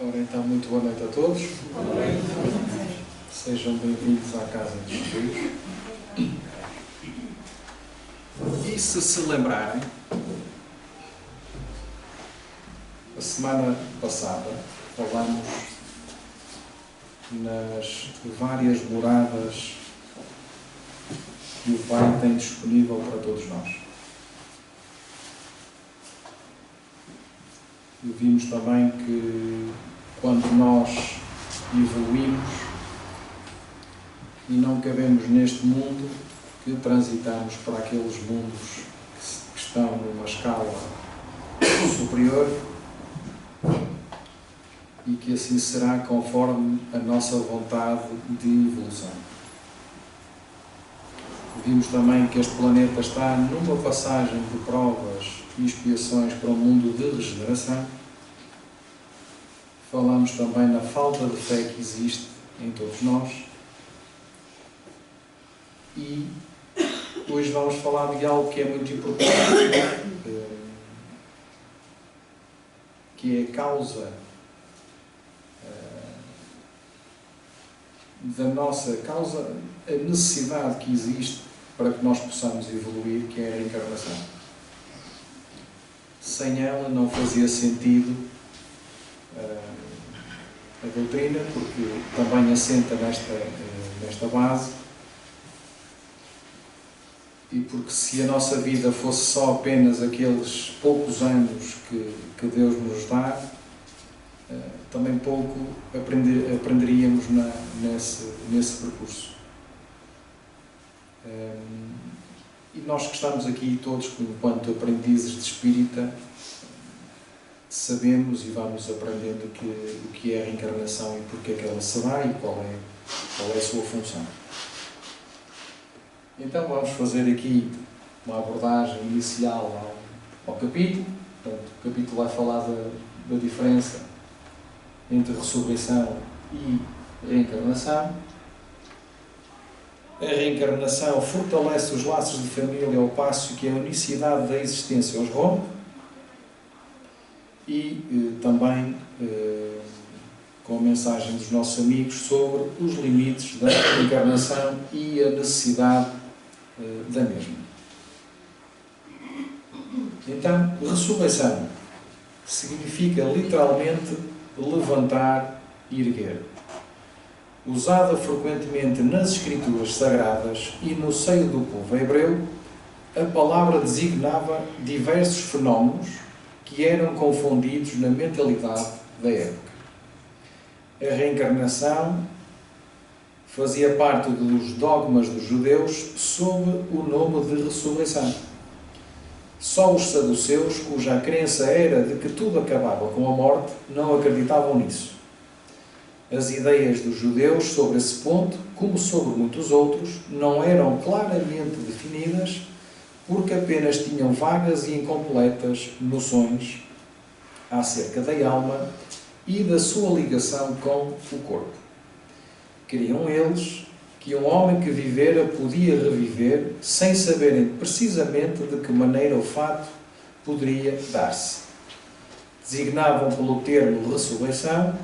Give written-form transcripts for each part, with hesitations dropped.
Ora então, muito boa noite a todos. Sejam bem-vindos à casa de Jesus. E se lembrarem, a semana passada falamos nas várias moradas que o Pai tem disponível para todos nós. E vimos também que quando nós evoluímos e não cabemos neste mundo, que transitamos para aqueles mundos que estão numa escala superior e que assim será conforme a nossa vontade de evolução. Vimos também que este planeta está numa passagem de provas e expiações para um mundo de regeneração. Falamos também na falta de fé que existe em todos nós. E hoje vamos falar de algo que é muito importante, que é a causa a necessidade que existe para que nós possamos evoluir, que é a reencarnação. Sem ela não fazia sentido a doutrina, porque também assenta nesta base, e porque se a nossa vida fosse só apenas aqueles poucos anos que Deus nos dá, também pouco aprenderíamos nesse percurso. E nós que estamos aqui todos, enquanto aprendizes de espírita, sabemos e vamos aprendendo o que é a reencarnação e porque é que ela se dá e qual é a sua função. Então vamos fazer aqui uma abordagem inicial ao capítulo. Portanto, o capítulo vai falar da diferença entre ressurreição e reencarnação. A reencarnação fortalece os laços de família ao passo que a unicidade da existência os rompe. E também com a mensagem dos nossos amigos sobre os limites da reencarnação e a necessidade da mesma. Então, ressurreição significa literalmente levantar e erguer. Usada frequentemente nas Escrituras Sagradas e no seio do povo hebreu, a palavra designava diversos fenómenos que eram confundidos na mentalidade da época. A reencarnação fazia parte dos dogmas dos judeus sob o nome de ressurreição. Só os saduceus, cuja crença era de que tudo acabava com a morte, não acreditavam nisso. As ideias dos judeus sobre esse ponto, como sobre muitos outros, não eram claramente definidas, porque apenas tinham vagas e incompletas noções acerca da alma e da sua ligação com o corpo. Queriam eles que um homem que vivera podia reviver sem saberem precisamente de que maneira o fato poderia dar-se. Designavam pelo termo ressurreição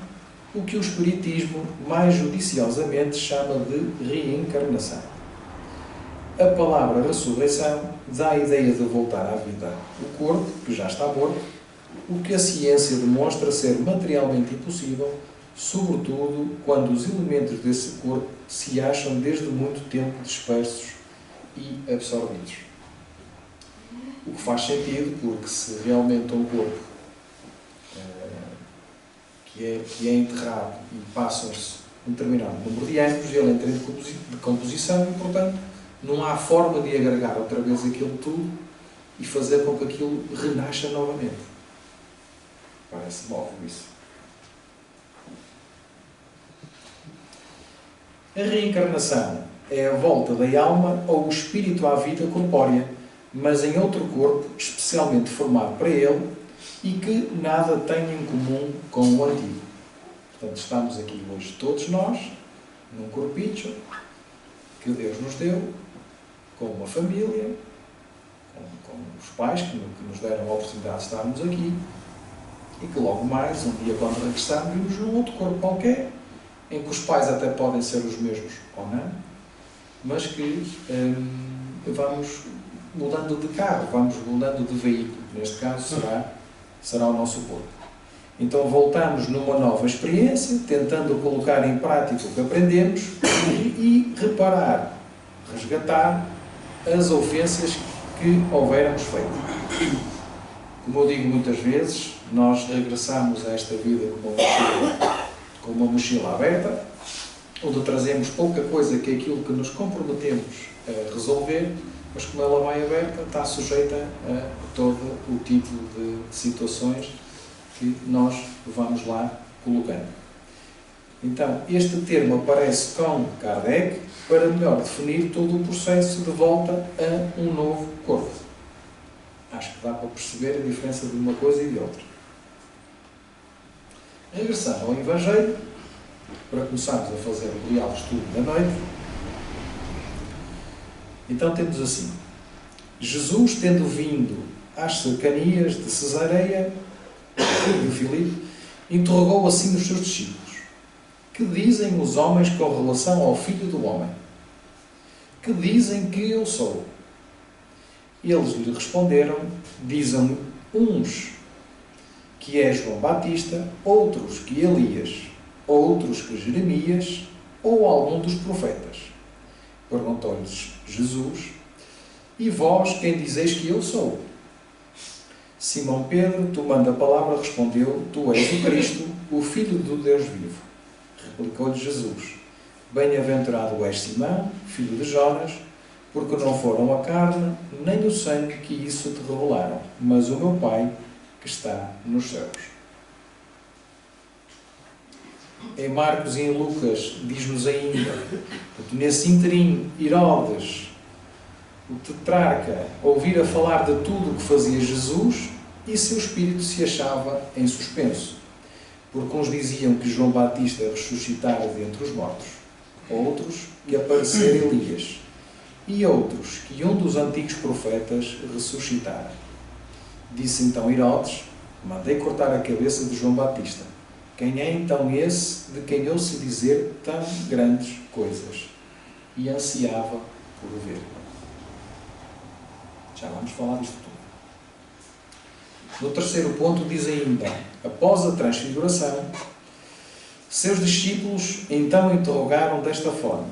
o que o Espiritismo mais judiciosamente chama de reencarnação. A palavra ressurreição dá a ideia de voltar à vida o corpo, que já está morto, o que a ciência demonstra ser materialmente impossível, sobretudo quando os elementos desse corpo se acham desde muito tempo dispersos e absorvidos. O que faz sentido, porque se realmente um corpo que é enterrado e passam-se um determinado número de anos, ele entra em decomposição e, portanto, não há forma de agregar outra vez aquilo tudo e fazer com que aquilo renasça novamente. Parece-me óbvio isso. A reencarnação é a volta da alma ou o espírito à vida corpórea, mas em outro corpo especialmente formado para ele e que nada tem em comum com o antigo. Portanto, estamos aqui hoje todos nós, num corpício que Deus nos deu, com uma família, com os pais que nos deram a oportunidade de estarmos aqui, e que logo mais, um dia quando regressarmos, vimos num outro corpo qualquer, em que os pais até podem ser os mesmos ou não, mas que vamos mudando de carro, vamos mudando de veículo. Neste caso será o nosso corpo. Então voltamos numa nova experiência, tentando colocar em prática o que aprendemos e reparar, resgatar as ofensas que houvermos feito. Como eu digo muitas vezes, nós regressamos a esta vida com uma mochila aberta, onde trazemos pouca coisa que é aquilo que nos comprometemos a resolver, mas como ela vai aberta, está sujeita a todo o tipo de situações que nós vamos lá colocando. Então, este termo aparece com Kardec para melhor definir todo o processo de volta a um novo corpo. Acho que dá para perceber a diferença de uma coisa e de outra. Regressando ao Evangelho, para começarmos a fazer o real estudo da noite, então temos assim: Jesus, tendo vindo às cercanias de Cesareia de Filipe, interrogou assim os seus discípulos: que dizem os homens com relação ao Filho do Homem? Que dizem que eu sou? Eles lhe responderam: dizem uns que é João Batista, outros que Elias, outros que Jeremias ou algum dos profetas. Perguntou-lhes Jesus: e vós quem dizeis que eu sou? Simão Pedro, tomando a palavra, respondeu: tu és o Cristo, o Filho do Deus vivo. Replicou-lhe Jesus: bem-aventurado és Simão, filho de Jonas, porque não foram a carne nem o sangue que isso te revelaram, mas o meu Pai que está nos céus. Em Marcos e em Lucas diz-nos ainda que nesse interim Herodes, o tetrarca, ouvira falar de tudo o que fazia Jesus e seu espírito se achava em suspenso, porque uns diziam que João Batista ressuscitara dentre os mortos, outros que aparecera Elias, e outros que um dos antigos profetas ressuscitara. Disse então Herodes: mandei cortar a cabeça de João Batista. Quem é então esse de quem ouço dizer tão grandes coisas? E ansiava por o ver. Já vamos falar disto tudo. No terceiro ponto diz ainda: após a transfiguração, seus discípulos então interrogaram desta forma: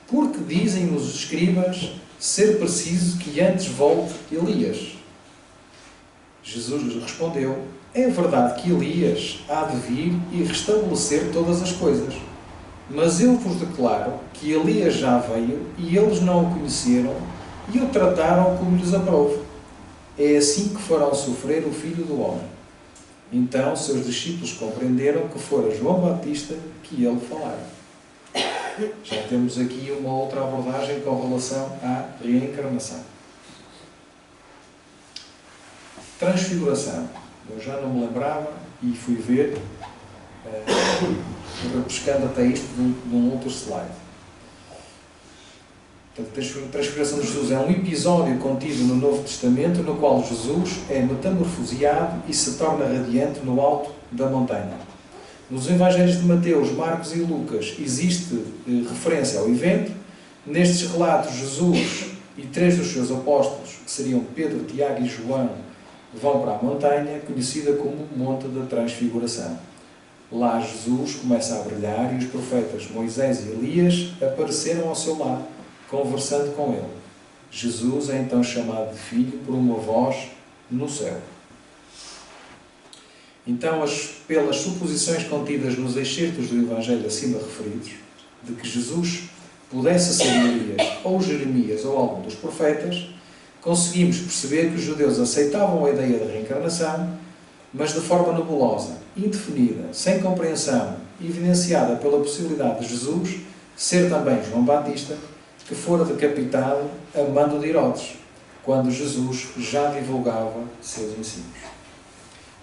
por que dizem os escribas ser preciso que antes volte Elias? Jesus lhes respondeu: é verdade que Elias há de vir e restabelecer todas as coisas. Mas eu vos declaro que Elias já veio e eles não o conheceram e o trataram como lhes aprouve. É assim que farão sofrer o Filho do Homem. Então seus discípulos compreenderam que fora João Batista que ele falara. Já temos aqui uma outra abordagem com relação à reencarnação. Transfiguração. Eu já não me lembrava e fui ver, repescando até isto de um outro slide. A transfiguração de Jesus é um episódio contido no Novo Testamento no qual Jesus é metamorfoseado e se torna radiante no alto da montanha. Nos Evangelhos de Mateus, Marcos e Lucas existe referência ao evento. Nestes relatos, Jesus e 3 dos seus apóstolos, que seriam Pedro, Tiago e João, vão para a montanha, conhecida como Monte da Transfiguração. Lá Jesus começa a brilhar e os profetas Moisés e Elias apareceram ao seu lado, conversando com ele. Jesus é então chamado de Filho por uma voz no céu. Então, pelas suposições contidas nos excertos do Evangelho acima referidos, de que Jesus pudesse ser Elias, ou Jeremias, ou algum dos profetas, conseguimos perceber que os judeus aceitavam a ideia da reencarnação, mas de forma nebulosa, indefinida, sem compreensão, evidenciada pela possibilidade de Jesus ser também João Batista, que fora decapitado a mando de Herodes, quando Jesus já divulgava seus ensinos.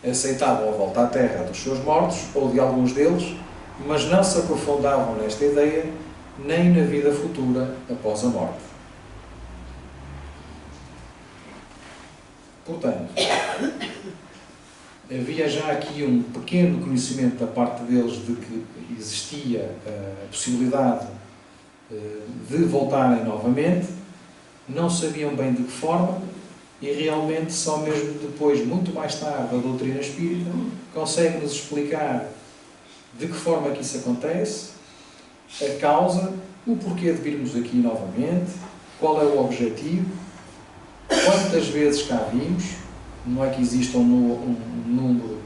Aceitavam a volta à terra dos seus mortos, ou de alguns deles, mas não se aprofundavam nesta ideia, nem na vida futura após a morte. Portanto, havia já aqui um pequeno conhecimento da parte deles de que existia a possibilidade de voltarem novamente, não sabiam bem de que forma, e realmente só mesmo depois, muito mais tarde, a doutrina espírita consegue-nos explicar de que forma que isso acontece, a causa, o porquê de virmos aqui novamente, qual é o objetivo, quantas vezes cá vimos. Não é que exista um número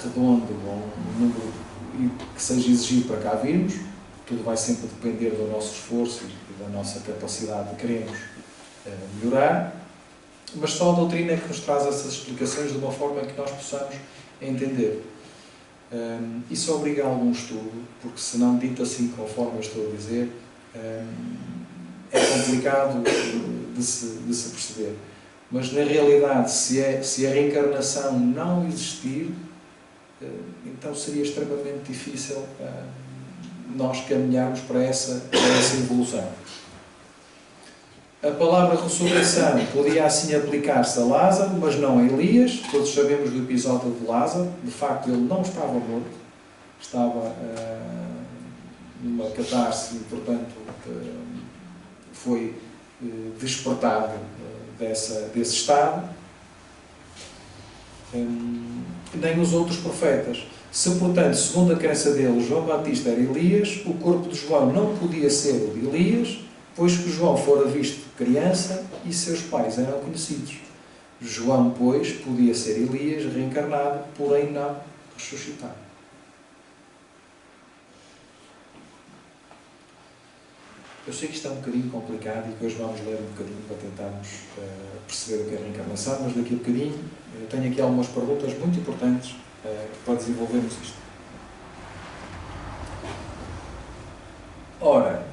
redondo ou um número que seja exigido para cá virmos. Tudo vai sempre depender do nosso esforço e da nossa capacidade de queremos melhorar, mas só a doutrina é que nos traz essas explicações de uma forma que nós possamos entender. Isso obriga a algum estudo, porque se não dito assim conforme eu estou a dizer, é complicado de se perceber. Mas na realidade, se a reencarnação não existir, então seria extremamente difícil nós caminharmos para essa evolução. A palavra ressurreição podia assim aplicar-se a Lázaro, mas não a Elias. Todos sabemos do episódio de Lázaro. De facto, ele não estava morto, estava numa catarse e, portanto, foi despertado desse estado. Nem os outros profetas. Se, portanto, segundo a crença deles, João Batista era Elias, o corpo de João não podia ser o de Elias, pois que João fora visto criança e seus pais eram conhecidos. João, pois, podia ser Elias reencarnado, porém não ressuscitado. Eu sei que isto é um bocadinho complicado e que hoje vamos ler um bocadinho para tentarmos perceber o que é a reencarnação, mas daqui a bocadinho eu tenho aqui algumas perguntas muito importantes para desenvolvermos isto. Ora,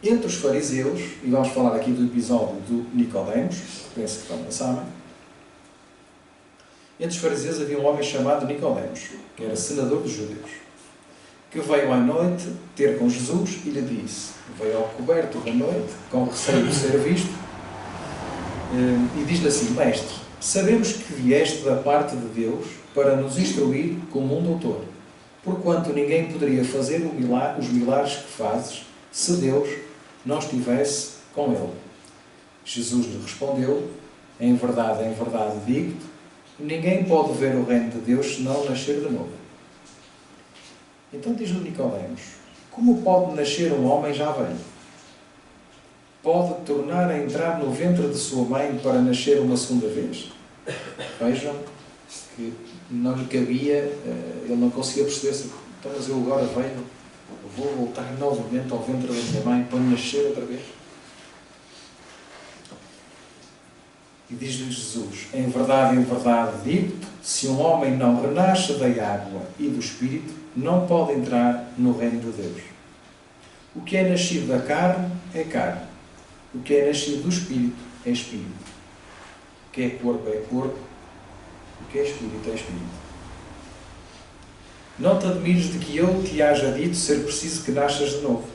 entre os fariseus, e vamos falar aqui do episódio do Nicodemos, penso que também sabem, entre os fariseus havia um homem chamado Nicodemos, que era senador dos judeus, que veio à noite ter com Jesus e lhe disse, veio ao coberto da noite, com receio de ser visto, e diz-lhe assim, Mestre, sabemos que vieste da parte de Deus para nos instruir como um doutor, porquanto ninguém poderia fazer os milagres que fazes, se Deus não estivesse com ele. Jesus lhe respondeu, em verdade, digo-te, ninguém pode ver o reino de Deus se não nascer de novo. Então diz-lhe Nicodemos, como pode nascer um homem já velho? Pode tornar a entrar no ventre de sua mãe para nascer uma segunda vez? Vejam que não lhe cabia, ele não conseguia perceber-se, então, mas eu agora velho, vou voltar novamente ao ventre da minha mãe para nascer outra vez? E diz-lhe Jesus, em verdade, digo-te, se um homem não renasce da água e do Espírito, não pode entrar no reino de Deus. O que é nascido da carne é carne. O que é nascido do Espírito é Espírito. O que é corpo é corpo. O que é Espírito é Espírito. Não te admires de que eu te haja dito ser preciso que nasças de novo.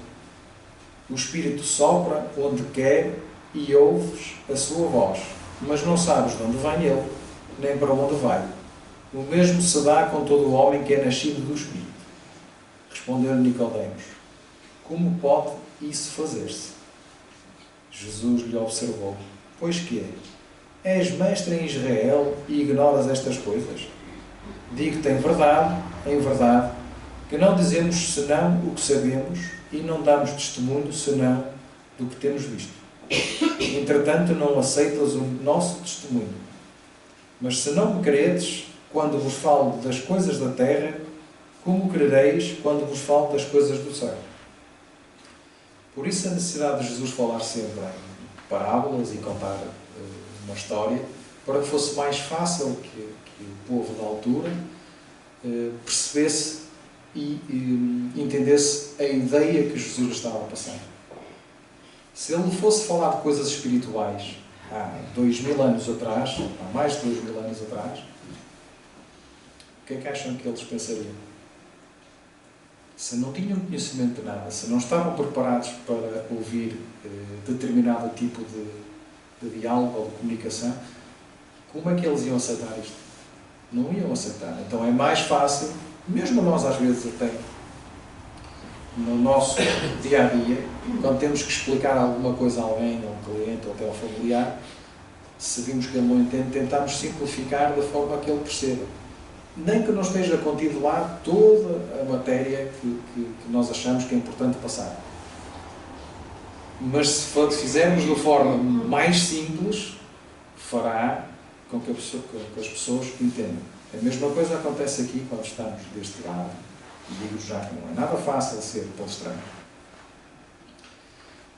O Espírito sopra onde quer e ouves a sua voz, mas não sabes de onde vem ele, nem para onde vai. O mesmo se dá com todo o homem que é nascido do Espírito. Respondeu-lhe Nicodemos, como pode isso fazer-se? Jesus lhe observou, pois que é? És mestre em Israel e ignoras estas coisas? Digo-te em verdade, que não dizemos senão o que sabemos e não damos testemunho senão do que temos visto. Entretanto, não aceitas o nosso testemunho. Mas se não me credes, quando vos falo das coisas da terra, como crereis quando vos falo das coisas do céu? Por isso a necessidade de Jesus falar sempre em parábolas e contar uma história, para que fosse mais fácil que o povo da altura percebesse e entendesse a ideia que Jesus estava a passar. Se ele fosse falar de coisas espirituais há 2000 anos atrás, há mais de 2000 anos atrás, o que é que acham que eles pensariam? Se não tinham conhecimento de nada, se não estavam preparados para ouvir determinado tipo de diálogo ou de comunicação, como é que eles iam aceitar isto? Não iam aceitar. Então é mais fácil, mesmo nós às vezes até, no nosso dia-a-dia, quando temos que explicar alguma coisa a alguém, a um cliente ou até ao familiar, se vimos que ele não entende, tentamos simplificar da forma que ele perceba. Nem que não esteja contido lá toda a matéria que nós achamos que é importante passar. Mas se fizermos de forma mais simples, fará com que as pessoas entendam. A mesma coisa acontece aqui quando estamos deste lado. E digo já que não é nada fácil ser palestrante.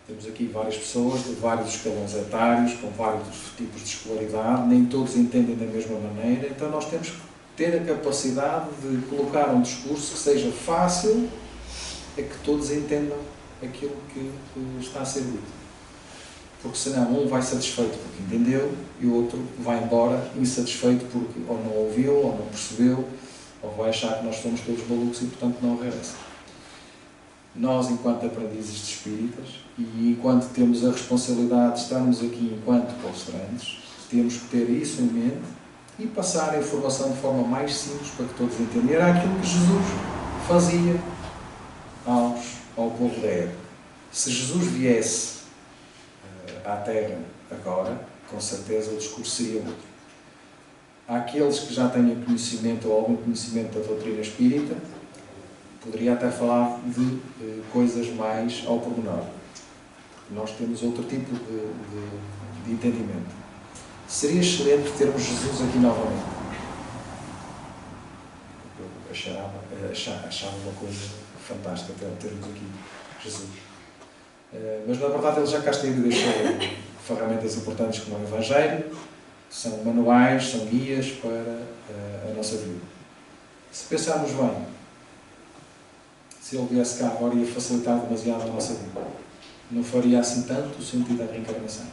Temos aqui várias pessoas de vários escalões etários, com vários tipos de escolaridade, nem todos entendem da mesma maneira, então nós temos que ter a capacidade de colocar um discurso que seja fácil a que todos entendam aquilo que está a ser dito. Porque senão um vai satisfeito porque entendeu e o outro vai embora insatisfeito porque ou não ouviu, ou não percebeu, ou vai achar que nós somos todos malucos e portanto não regressa. Nós, enquanto aprendizes de espíritas e enquanto temos a responsabilidade de estarmos aqui enquanto palestrantes, temos que ter isso em mente e passar a informação de forma mais simples para que todos entendam. Era aquilo que Jesus fazia ao povo da época. Se Jesus viesse à Terra agora, com certeza o discurso seria outro. Há aqueles que já tenham conhecimento ou algum conhecimento da doutrina espírita, poderia até falar de coisas mais ao pormenor. Nós temos outro tipo de entendimento. Seria excelente termos Jesus aqui novamente. Eu achava uma coisa fantástica termos aqui Jesus. Mas na verdade ele já cá esteve e deixou ferramentas importantes como o Evangelho, são manuais, são guias para a nossa vida. Se pensarmos bem, se ele viesse cá agora ia facilitar demasiado a nossa vida. Não faria assim tanto o sentido da reencarnação.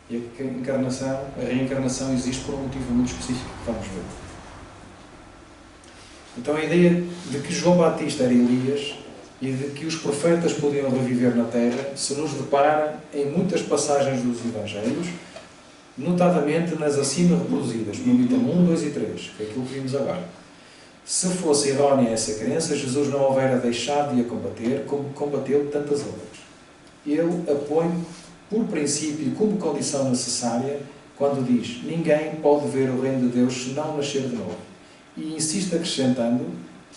E a reencarnação existe por um motivo muito específico que vamos ver. Então a ideia de que João Batista era Elias e de que os profetas podiam reviver na Terra se nos depara em muitas passagens dos Evangelhos, notadamente nas acima reproduzidas, no item 1, 2 e 3, que é aquilo que vimos agora. Se fosse errónea essa crença, Jesus não houvera deixado de a combater, como combateu tantas outras. Ele a põe por princípio e como condição necessária quando diz: ninguém pode ver o reino de Deus se não nascer de novo. E insiste acrescentando: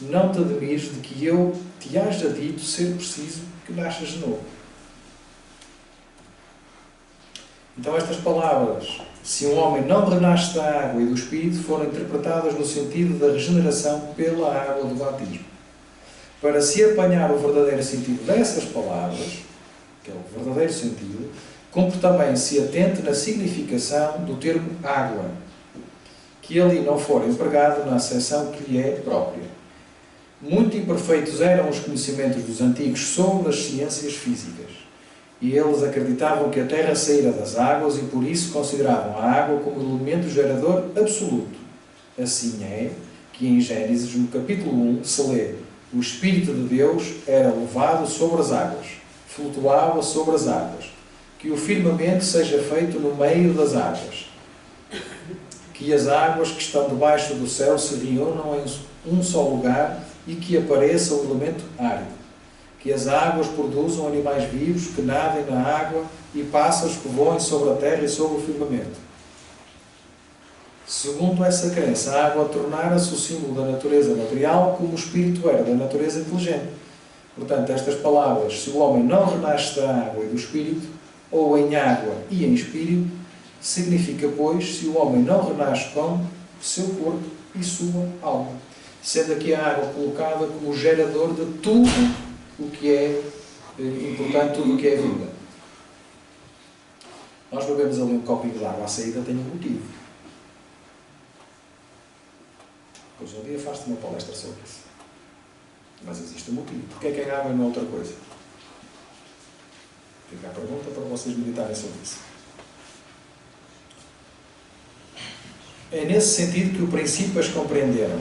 não te admires de que eu te haja dito ser preciso que nasças de novo. Então estas palavras, se um homem não renasce da água e do Espírito, foram interpretadas no sentido da regeneração pela água do batismo. Para se apanhar o verdadeiro sentido dessas palavras, que é o verdadeiro sentido, cumpre também se atente na significação do termo água, que ali não for empregado na acessão que lhe é própria. Muito imperfeitos eram os conhecimentos dos antigos sobre as ciências físicas. E eles acreditavam que a Terra saíra das águas e por isso consideravam a água como elemento gerador absoluto. Assim é que em Gênesis, no capítulo 1, se lê: o Espírito de Deus era levado sobre as águas, flutuava sobre as águas, que o firmamento seja feito no meio das águas, que as águas que estão debaixo do céu se reúnam em um só lugar e que apareça o elemento árido, que as águas produzam animais vivos que nadem na água e pássaros que voem sobre a terra e sobre o firmamento. Segundo essa crença, a água tornara-se o símbolo da natureza material, como o espírito era da natureza inteligente. Portanto, estas palavras: se o homem não renasce da água e do espírito, ou em água e em espírito, significa, pois, se o homem não renasce com seu corpo e sua alma. Sendo aqui a água colocada como gerador de tudo o que é importante, tudo o que é vida. Nós bebemos ali um copinho de água à saída, tem um motivo. Pois um dia faz-te uma palestra sobre isso. Mas existe um motivo. Porquê é que a água não é outra coisa? Fica a pergunta para vocês meditarem sobre isso. É nesse sentido que o princípio as compreenderam.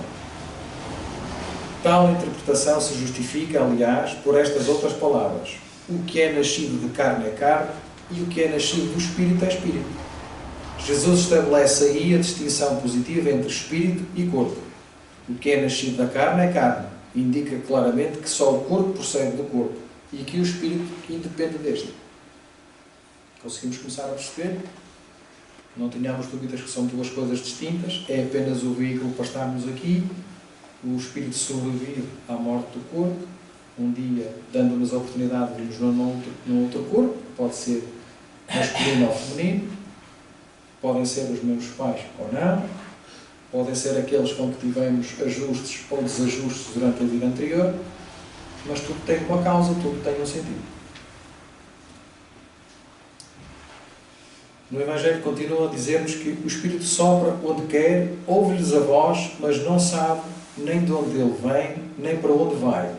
Tal interpretação se justifica, aliás, por estas outras palavras: o que é nascido de carne é carne e o que é nascido do espírito é espírito. Jesus estabelece aí a distinção positiva entre espírito e corpo. O que é nascido da carne é carne. Indica claramente que só o corpo procede do corpo e que o espírito independe deste. Conseguimos começar a perceber? Não tenhamos dúvidas que são duas coisas distintas. É apenas o veículo para estarmos aqui. O espírito sobrevive à morte do corpo, um dia dando-nos a oportunidade de irmos num outro corpo. Pode ser masculino ou feminino. Podem ser os meus pais ou não. Podem ser aqueles com que tivemos ajustes ou desajustes durante a vida anterior. Mas tudo tem uma causa, tudo tem um sentido. No Evangelho continua a dizer-nos que o Espírito sopra onde quer, ouve-lhes a voz, mas não sabe nem de onde ele vem, nem para onde vai.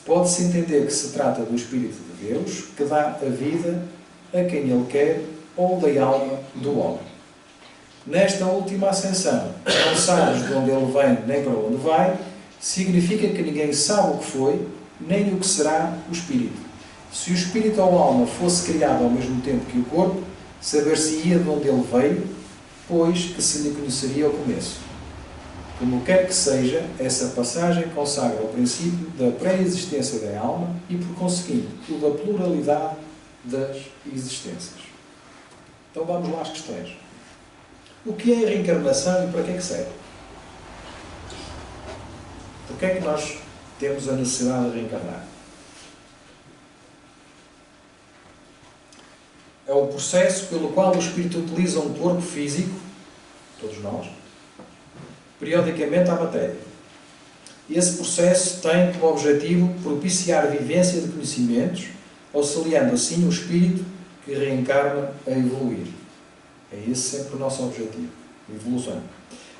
Pode-se entender que se trata do Espírito de Deus, que dá a vida a quem ele quer, ou da alma do homem. Nesta última ascensão, não sabes de onde ele vem, nem para onde vai, significa que ninguém sabe o que foi, nem o que será o Espírito. Se o Espírito ou a alma fosse criado ao mesmo tempo que o corpo, saber-se-ia de onde ele veio, pois que se lhe conheceria ao começo. Como quer que seja, essa passagem consagra o princípio da pré-existência da alma e, por conseguinte, o da pluralidade das existências. Então vamos lá às questões. O que é a reencarnação e para que é que serve? Por que é que nós temos a necessidade de reencarnar? É o processo pelo qual o espírito utiliza um corpo físico, todos nós, periodicamente à matéria. Esse processo tem como objetivo propiciar a vivência de conhecimentos, auxiliando assim o espírito que reencarna a evoluir. É esse sempre o nosso objetivo, a evolução.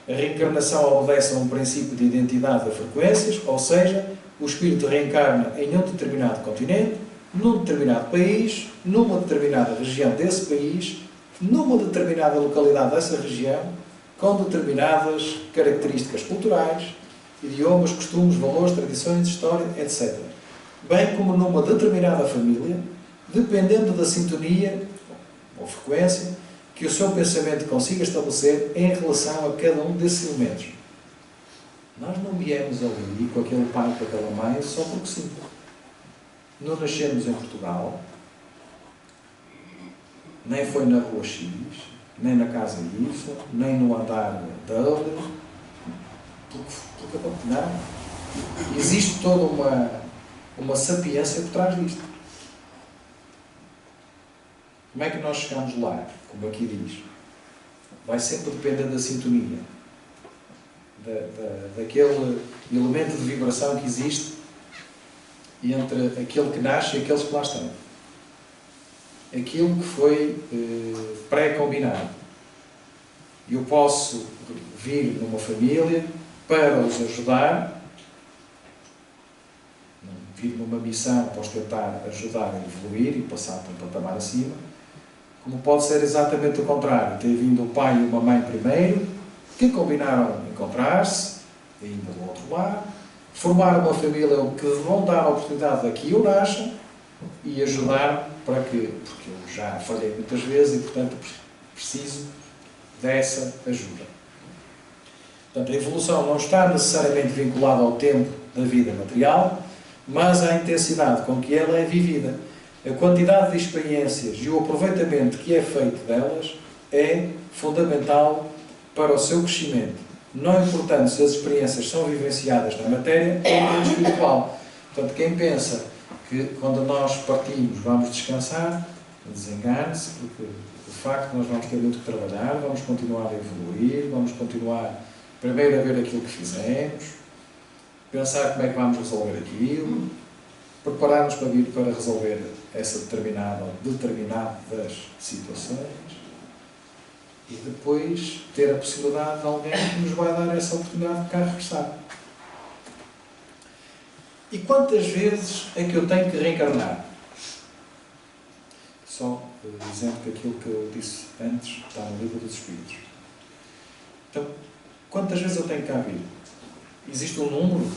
A reencarnação obedece a um princípio de identidade de frequências, ou seja, o espírito reencarna em um determinado continente, num determinado país, numa determinada região desse país, numa determinada localidade dessa região, com determinadas características culturais, idiomas, costumes, valores, tradições, história, etc. Bem como numa determinada família, dependendo da sintonia ou frequência que o seu pensamento consiga estabelecer em relação a cada um desses elementos. Nós não viemos ali com aquele pai, com aquela mãe, só porque sim. Não nascemos em Portugal, nem foi na rua X, nem na casa Y, nem no andar W, porque não. Existe toda uma sapiência por trás disto. Como é que nós chegamos lá? Como aqui diz. Vai sempre depender da sintonia. Daquele elemento de vibração que existe entre aquele que nasce e aqueles que lá estão. Aquilo que foi pré-combinado. Eu posso vir numa família para os ajudar, vir numa missão para os tentar ajudar a evoluir e passar para um patamar acima, como pode ser exatamente o contrário, ter vindo o pai e uma mãe primeiro, que combinaram encontrar-se, ainda do outro lado, formar uma família que vão dar a oportunidade a que eu nasça e ajudar para que, porque eu já falhei muitas vezes e, portanto, preciso dessa ajuda. Portanto, a evolução não está necessariamente vinculada ao tempo da vida material, mas à intensidade com que ela é vivida. A quantidade de experiências e o aproveitamento que é feito delas é fundamental para o seu crescimento. Não importando se as experiências são vivenciadas na matéria ou no mundo espiritual. Portanto, quem pensa que quando nós partimos vamos descansar, desengane-se, porque de facto nós vamos ter muito que trabalhar, vamos continuar a evoluir, vamos continuar primeiro a ver aquilo que fizemos, pensar como é que vamos resolver aquilo, preparar-nos para vir para resolver essa determinadas situações e depois ter a possibilidade de alguém que nos vai dar essa oportunidade de cá regressar. E quantas vezes é que eu tenho que reencarnar? Só dizendo que aquilo que eu disse antes está no livro dos Espíritos. Então, quantas vezes eu tenho que cá vir? Existe um número?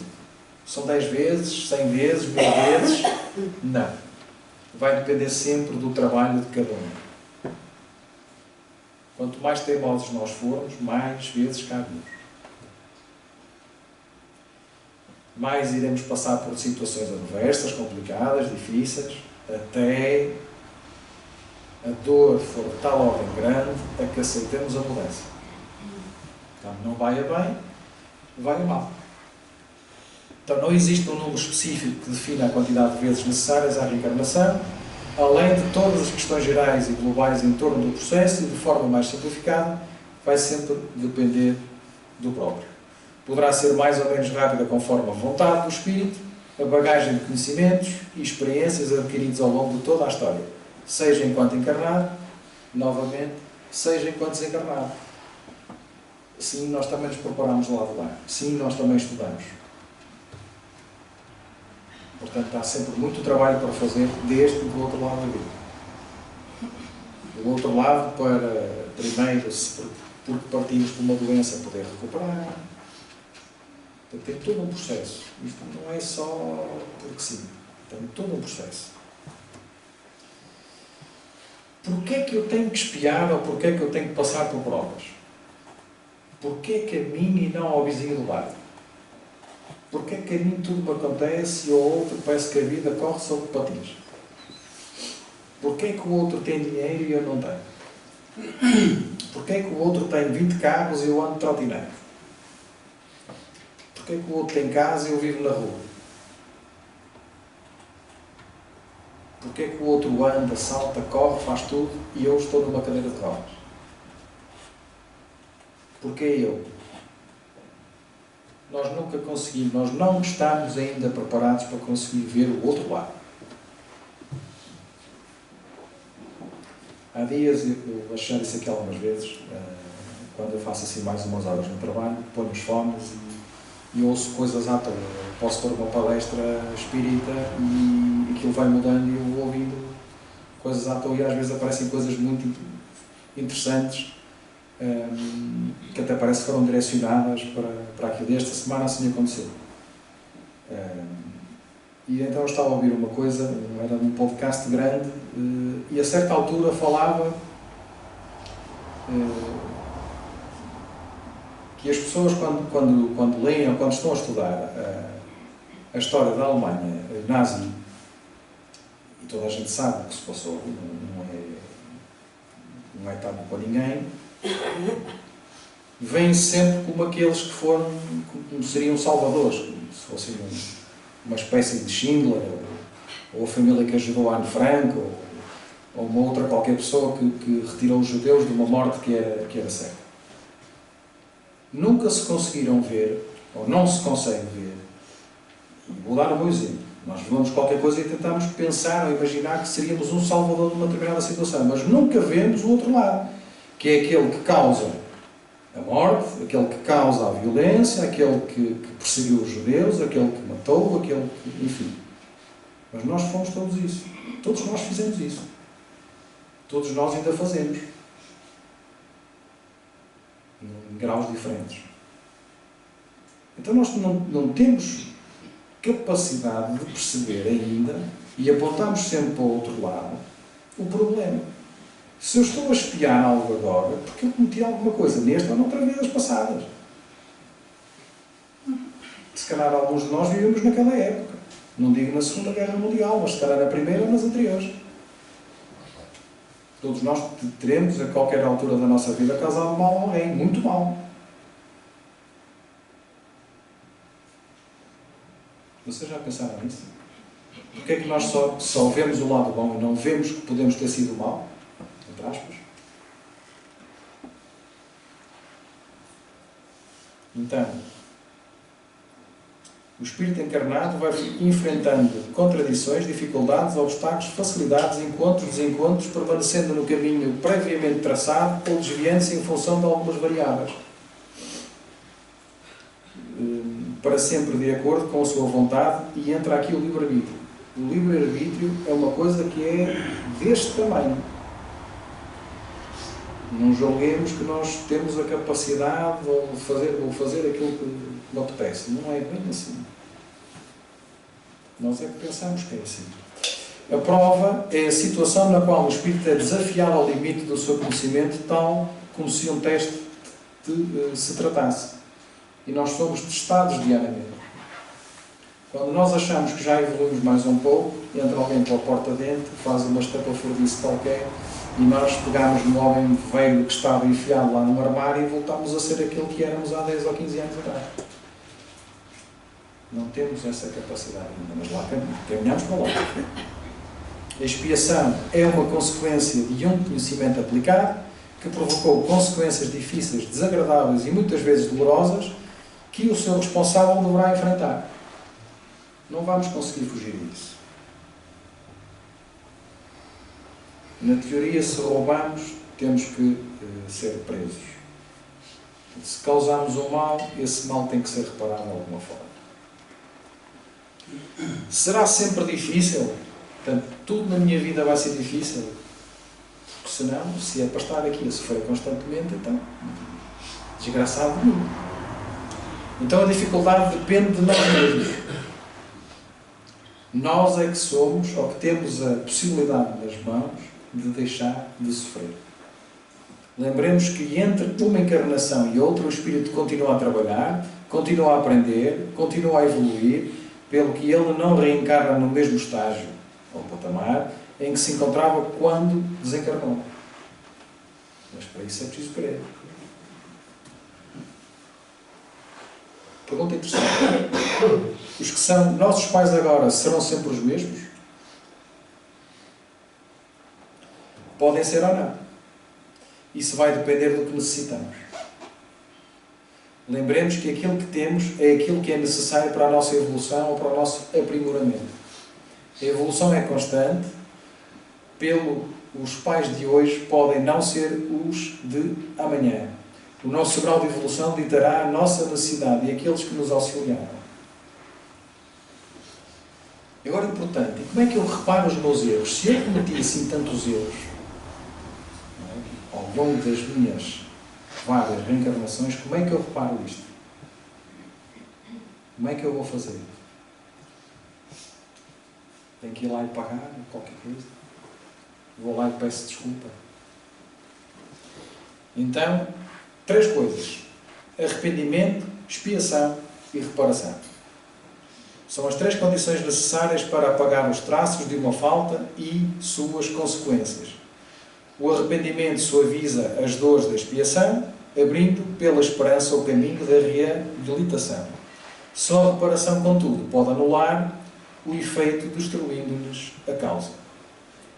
São 10 vezes, 100 vezes, 1000 vezes? Não. Vai depender sempre do trabalho de cada um. Quanto mais teimosos nós formos, mais vezes caímos. Mais iremos passar por situações adversas, complicadas, difíceis, até a dor for de tal ordem grande a que aceitemos a mudança. Então, não vai a bem, vai a mal. Então, não existe um número específico que defina a quantidade de vezes necessárias à reencarnação, além de todas as questões gerais e globais em torno do processo, e de forma mais simplificada, vai sempre depender do próprio. Poderá ser mais ou menos rápida conforme a vontade do espírito, a bagagem de conhecimentos e experiências adquiridos ao longo de toda a história, seja enquanto encarnado, novamente, seja enquanto desencarnado. Sim, nós também nos preparamos do lado de lá. Sim, nós também estudamos. Portanto, há sempre muito trabalho para fazer deste e do outro lado da vida. Do outro lado, para primeiro, porque partimos de uma doença, poder recuperar. Tem todo um processo. Isto não é só porque sim. Tem todo um processo. Porquê é que eu tenho que espiar ou porquê é que eu tenho que passar por provas? Porquê é que a mim e não ao vizinho do lado? Porquê é que a mim tudo me acontece e ao outro parece que a vida corre sobre patins? Porquê é que o outro tem dinheiro e eu não tenho? Porquê é que o outro tem 20 carros e eu ando de trotinete? Porquê é que o outro tem casa e eu vivo na rua? Porquê é que o outro anda, salta, corre, faz tudo e eu estou numa cadeira de rodas? Porquê eu? Nós nunca conseguimos, nós não estamos ainda preparados para conseguir ver o outro lado. Há dias, eu achei isso aqui algumas vezes, quando eu faço assim mais umas horas no trabalho, ponho os fones e ouço coisas à toa. Posso pôr uma palestra espírita e aquilo vai mudando e eu vou ouvindo coisas à toa e às vezes aparecem coisas muito interessantes que até parece que foram direcionadas para aquilo. E esta semana assim aconteceu. E então eu estava a ouvir uma coisa, era um podcast grande, e a certa altura falava que as pessoas quando leem ou quando estão a estudar a história da Alemanha nazi, e toda a gente sabe o que se passou, não é tabu para ninguém, vêm sempre como aqueles que foram, como seriam salvadores, como se fossem uma espécie de Schindler, ou a família que ajudou a Anne Frank, ou uma outra qualquer pessoa que retirou os judeus de uma morte que era certa. Nunca se conseguiram ver, ou não se consegue ver, e vou dar o meu exemplo. Nós vemos qualquer coisa e tentamos pensar ou imaginar que seríamos um salvador de uma determinada situação, mas nunca vemos o outro lado, que é aquele que causa a morte, aquele que causa a violência, aquele que perseguiu os judeus, aquele que matou, aquele que... enfim. Mas nós fomos todos isso. Todos nós fizemos isso. Todos nós ainda fazemos. Em graus diferentes. Então nós não temos capacidade de perceber ainda, e apontamos sempre para o outro lado, o problema. Se eu estou a espiar algo agora, porque eu cometi alguma coisa nesta ou noutra vidas passadas. Se calhar alguns de nós vivemos naquela época. Não digo na Segunda Guerra Mundial, mas se calhar na Primeira ou nas anteriores. Todos nós teremos, a qualquer altura da nossa vida, causado mal a alguém, muito mal. Vocês já pensaram nisso? Porquê é que nós só vemos o lado bom e não vemos que podemos ter sido mal? Entre aspas. Então, o espírito encarnado vai enfrentando contradições, dificuldades, obstáculos, facilidades, encontros, desencontros, permanecendo no caminho previamente traçado ou desviando-se em função de algumas variáveis. Para sempre de acordo com a sua vontade, e entra aqui o livre-arbítrio. O livre-arbítrio é uma coisa que é deste tamanho. Não julguemos que nós temos a capacidade de fazer aquilo que me apetece. Não é bem assim. Nós é que pensamos que é assim. A prova é a situação na qual o espírito é desafiado ao limite do seu conhecimento, tal como se um teste se tratasse. E nós somos testados diariamente. Quando nós achamos que já evoluímos mais um pouco, entra alguém pela porta dentro, faz uma estapafurdice qualquer, e nós pegamos no homem velho que estava enfiado lá no armário e voltamos a ser aquele que éramos há 10 ou 15 anos atrás. Não temos essa capacidade ainda, mas lá caminhamos para lá. A expiação é uma consequência de um conhecimento aplicado que provocou consequências difíceis, desagradáveis e muitas vezes dolorosas que o seu responsável deverá enfrentar. Não vamos conseguir fugir disso. Na teoria, se roubamos, temos que ser presos. Se causarmos um mal, esse mal tem que ser reparado de alguma forma. Será sempre difícil? Portanto, tudo na minha vida vai ser difícil? Porque senão, se é para estar aqui a sofrer constantemente, então, desgraçado de mim. Então a dificuldade depende de nós mesmos. Nós é que somos, ou que temos a possibilidade nas mãos, de deixar de sofrer. Lembremos que entre uma encarnação e outra, o Espírito continua a trabalhar, continua a aprender, continua a evoluir, pelo que ele não reencarna no mesmo estágio ou patamar em que se encontrava quando desencarnou. Mas para isso é preciso crer. Pergunta interessante. Os que são nossos pais agora serão sempre os mesmos? Podem ser ou não. Isso vai depender do que necessitamos. Lembremos que aquilo que temos é aquilo que é necessário para a nossa evolução ou para o nosso aprimoramento. A evolução é constante, os pais de hoje podem não ser os de amanhã. O nosso grau de evolução ditará a nossa necessidade e aqueles que nos auxiliaram. Agora, importante, e como é que eu reparo os meus erros? Se eu cometi assim tantos erros, ao longo das minhas várias reencarnações, como é que eu reparo isto? Como é que eu vou fazer? Tenho que ir lá e pagar qualquer coisa? Vou lá e peço desculpa? Então, 3 coisas: arrependimento, expiação e reparação. São as 3 condições necessárias para apagar os traços de uma falta e suas consequências. O arrependimento suaviza as dores da expiação, abrindo pela esperança o caminho da reabilitação. Só a reparação, contudo, pode anular o efeito, destruindo-lhes a causa.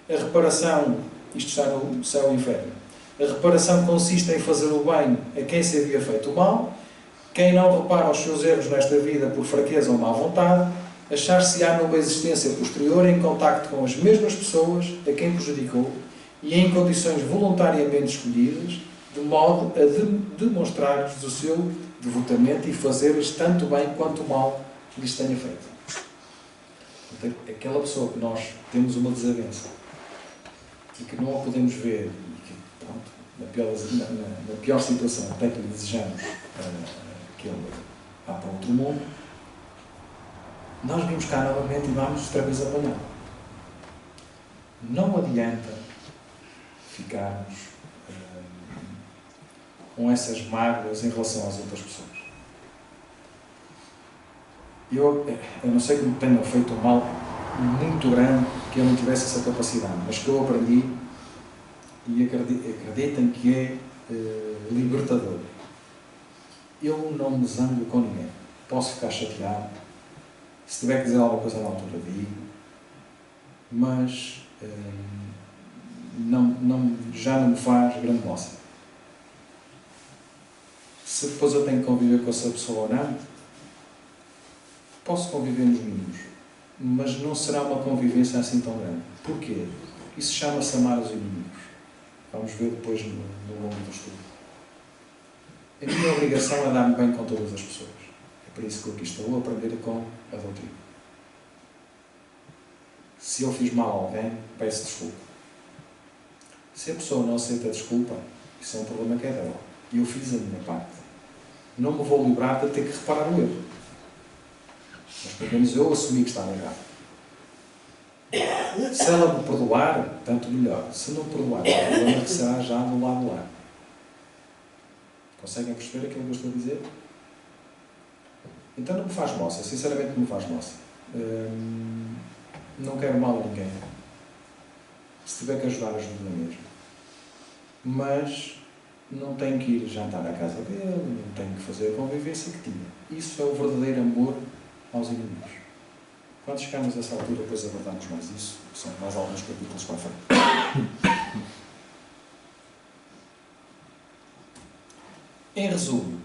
A reparação, isto está no céu e inferno. A reparação consiste em fazer o bem a quem se havia feito o mal. Quem não repara os seus erros nesta vida por fraqueza ou má vontade, achar-se-á numa existência posterior em contacto com as mesmas pessoas a quem prejudicou e em condições voluntariamente escolhidas, de modo a demonstrar-lhes o seu devotamento e fazer-lhes tanto bem quanto mal lhes tenha feito. Portanto, aquela pessoa que nós temos uma desavença e que não a podemos ver, e que, pronto, na pior situação, até que lhe desejamos que ele vá para outro mundo, nós vimos cá novamente e vamos outra vez apanhar. Não adianta ficarmos com essas mágoas em relação às outras pessoas. Eu não sei que me tenham feito um mal muito grande, que eu não tivesse essa capacidade, mas que eu aprendi e acreditem que é libertador. Eu não me zango com ninguém. Posso ficar chateado, se tiver que dizer alguma coisa na altura digo, mas já não me faz grande moça. Se depois eu tenho que conviver com essa pessoa ou não, posso conviver nos mínimos, mas não será uma convivência assim tão grande. Porquê? Isso chama-se amar os inimigos. Vamos ver depois no longo do estudo. A minha obrigação é dar-me bem com todas as pessoas. É por isso que eu aqui estou a aprender com a doutrina. Se eu fiz mal a alguém, peço desculpa. Se a pessoa não aceita a desculpa, isso é um problema que é dela. E eu fiz a minha parte. Não me vou livrar de ter que reparar o erro. Mas pelo menos eu assumi que estava errado. Se ela me perdoar, tanto melhor. Se não perdoar, o problema que será já do lado lá. Conseguem perceber aquilo que eu estou a dizer? Então não me faz moça, sinceramente não me faz moça. Não quero mal a ninguém. Se tiver que ajudar, ajudo na mesma. Mas não tenho que ir jantar à casa dele, não tenho que fazer a convivência que tinha. Isso é o verdadeiro amor aos inimigos. Quando chegarmos a essa altura, depois abordamos mais isso. São mais alguns capítulos para a frente. Em resumo,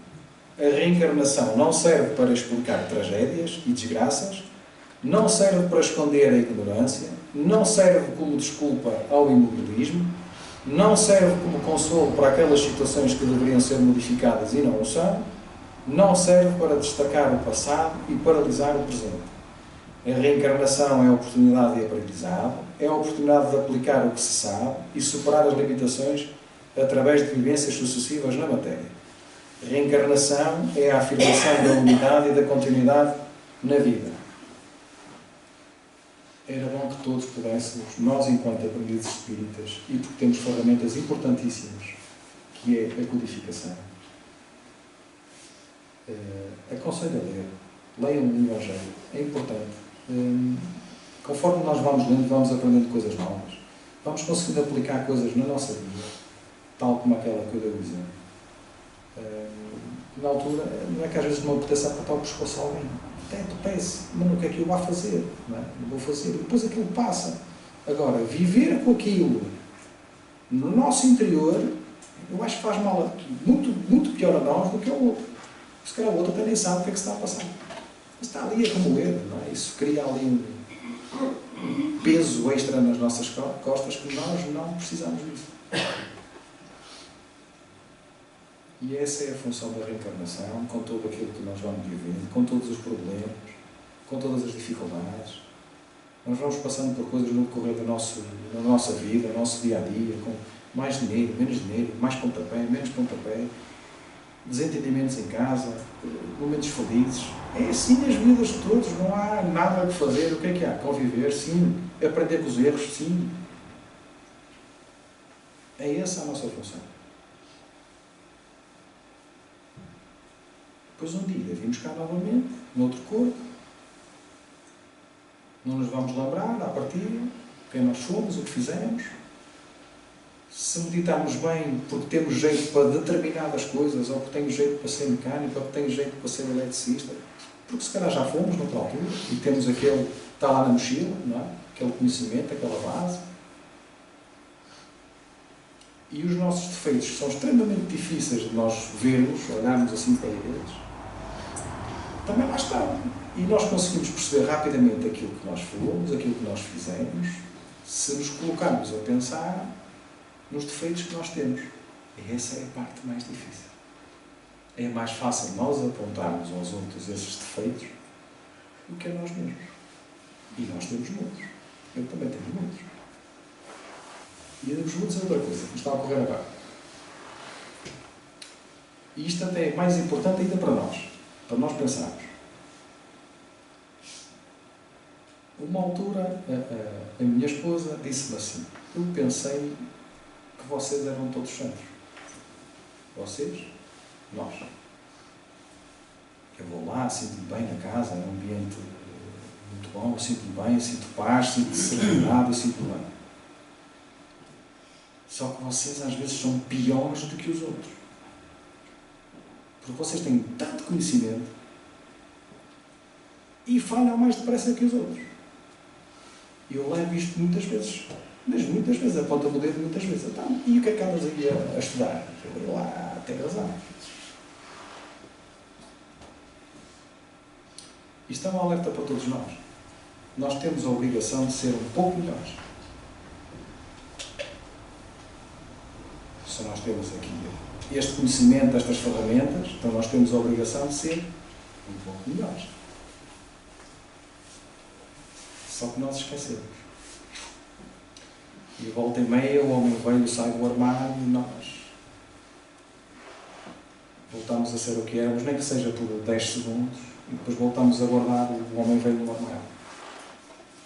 a reencarnação não serve para explicar tragédias e desgraças, não serve para esconder a ignorância, não serve como desculpa ao imobilismo, não serve como consolo para aquelas situações que deveriam ser modificadas e não o são, não serve para destacar o passado e paralisar o presente. A reencarnação é a oportunidade de aprendizado, é a oportunidade de aplicar o que se sabe e superar as limitações através de vivências sucessivas na matéria. Reencarnação é a afirmação da unidade e da continuidade na vida. Era bom que todos pudéssemos, nós enquanto aprendidos espíritas, e porque temos ferramentas importantíssimas, que é a codificação. Aconselho a ler. Leiam o Evangelho. É importante. Conforme nós vamos lendo, vamos aprendendo coisas novas. Vamos conseguindo aplicar coisas na nossa vida, tal como aquela que eu dei o exemplo. Na altura, não é que às vezes não apetece apertar o pescoço a alguém. Até apetece, mas o que é que eu vou fazer? Não é? Eu vou fazer, e depois aquilo passa. Agora, viver com aquilo no nosso interior, eu acho que faz mal muito, muito pior a nós do que ao outro. Se calhar o outro até nem sabe o que é que se está a passar. Mas está ali a remoer, não é? Isso cria ali um peso extra nas nossas costas que nós não precisamos disso. E essa é a função da reencarnação, com tudo aquilo que nós vamos vivendo, com todos os problemas, com todas as dificuldades. Nós vamos passando por coisas no decorrer da nossa vida, do nosso dia-a-dia, com mais dinheiro, mais pontapé, menos pontapé, desentendimentos em casa, momentos felizes. É assim as vidas de todos, não há nada a fazer. O que é que há? Conviver, sim. Aprender com os erros, sim. É essa a nossa função. Depois um dia vimos cá novamente, noutro corpo. Não nos vamos lembrar, à partida, quem nós somos, o que fizemos. Se meditarmos bem, porque temos jeito para determinadas coisas, ou porque tenho jeito para ser mecânico, ou porque tenho jeito para ser eletricista, porque se calhar já fomos noutra altura, e temos aquele, está lá na mochila, não é? Aquele conhecimento, aquela base. E os nossos defeitos, que são extremamente difíceis de nós vermos, olharmos assim para eles, também lá estão. E nós conseguimos perceber rapidamente aquilo que nós fomos, aquilo que nós fizemos, se nos colocarmos a pensar nos defeitos que nós temos. E essa é a parte mais difícil. É mais fácil nós apontarmos aos outros esses defeitos do que a nós mesmos. E nós temos muitos. Eu também tenho muitos. E a dos muitos é outra coisa, que nos está a ocorrer agora. E isto até é mais importante ainda para nós pensarmos. Uma altura, a minha esposa disse-me assim: eu pensei que vocês eram todos santos. Vocês? Nós. Eu vou lá, sinto-me bem na casa, é um ambiente muito bom, eu sinto-me bem, eu sinto paz, sinto serenidade, eu sinto-me bem. Só que vocês às vezes são piores do que os outros. Porque vocês têm tanto conhecimento e falham mais depressa que os outros. E eu levo isto muitas vezes. Mas muitas vezes, aponta-me o dedo muitas vezes. Então, e o que é que andas aí a estudar? Eu lá, tem razão. Isto é um alerta para todos nós. Nós temos a obrigação de ser um pouco melhores. Se nós temos aqui este conhecimento, estas ferramentas, então nós temos a obrigação de ser um pouco melhores. Só que nós esquecemos. E volta e meia, o homem velho sai do armário e nós voltamos a ser o que éramos, nem que seja por 10 segundos, e depois voltamos a guardar o homem velho no armário.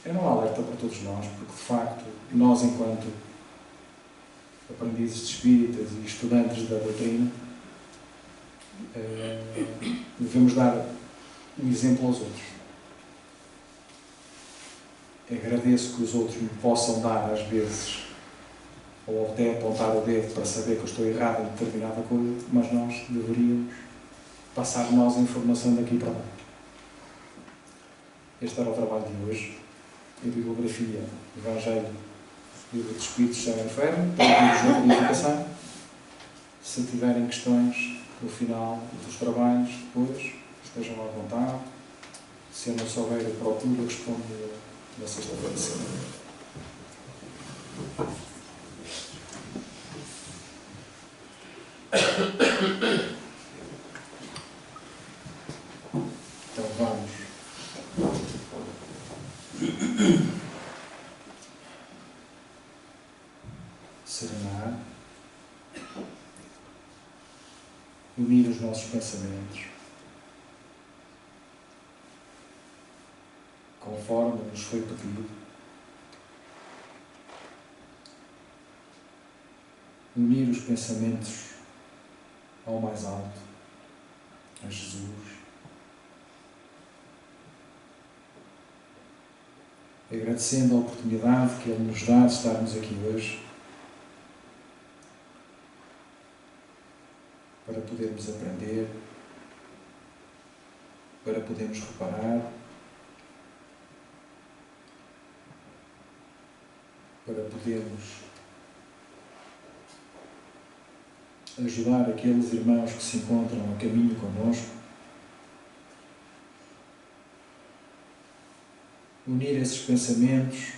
era um alerta para todos nós, porque de facto, nós enquanto aprendizes espíritas e estudantes da doutrina, devemos dar um exemplo aos outros. Agradeço que os outros me possam dar, às vezes, ou até apontar o dedo para saber que eu estou errado em determinada coisa, mas nós deveríamos passar nós a informação daqui para lá. Este era o trabalho de hoje. A bibliografia, Evangelho, Livro dos Espíritos, Céu e Inferno, para a qualificação. Se tiverem questões no final dos trabalhos, depois, estejam à vontade. Se eu não souber, eu procuro e respondo na sexta-feira seguinte. Então vamos serenar, unir os nossos pensamentos conforme nos foi pedido, unir os pensamentos ao mais alto, a Jesus, agradecendo a oportunidade que Ele nos dá de estarmos aqui hoje para podermos aprender, para podermos reparar, para podermos ajudar aqueles irmãos que se encontram a caminho connosco, unir esses pensamentos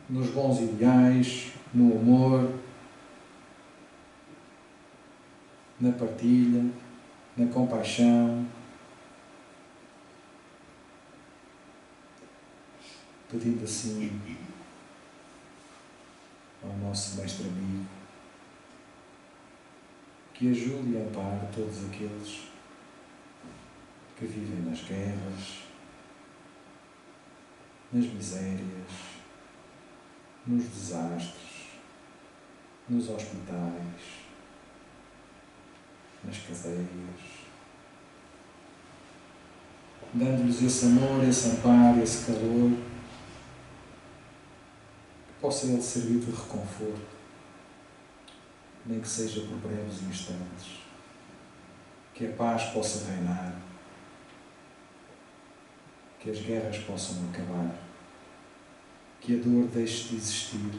nos bons ideais, no amor, na partilha, na compaixão, pedindo assim ao nosso Mestre Amigo que ajude e ampare todos aqueles que vivem nas guerras, nas misérias, nos desastres, nos hospitais, nas cadeias, dando-lhes esse amor, esse amparo, esse calor, que possa Ele servir de reconforto, nem que seja por breves instantes, que a paz possa reinar, que as guerras possam acabar, que a dor deixe de existir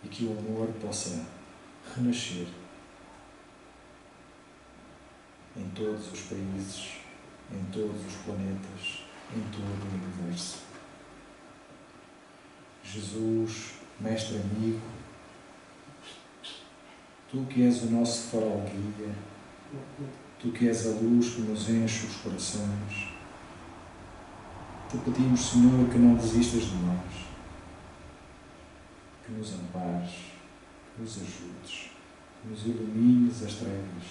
e que o amor possa renascer em todos os países, em todos os planetas, em todo o universo. Jesus, Mestre Amigo, Tu que és o nosso farol guia, Tu que és a luz que nos enche os corações, Te pedimos, Senhor, que não desistas de nós, que nos ampares, que nos ajudes, que nos ilumines as trevas,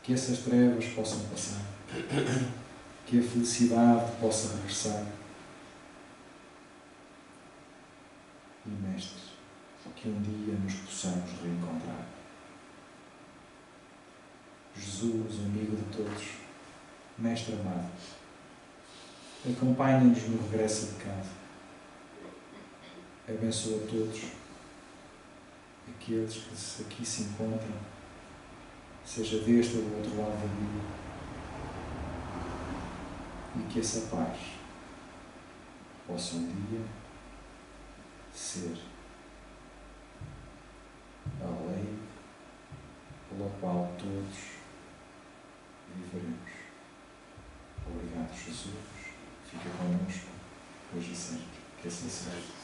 que essas trevas possam passar, que a felicidade possa regressar. E, Mestre, que um dia nos possamos reencontrar. Jesus, amigo de todos, Mestre amado, acompanha-nos no regresso de casa. Abençoa todos aqueles que aqui se encontram, seja deste ou do outro lado da vida, e que essa paz possa um dia ser a lei pela qual todos viveremos. Obrigado, Jesus. Fica connosco, hoje e sempre. Que assim seja.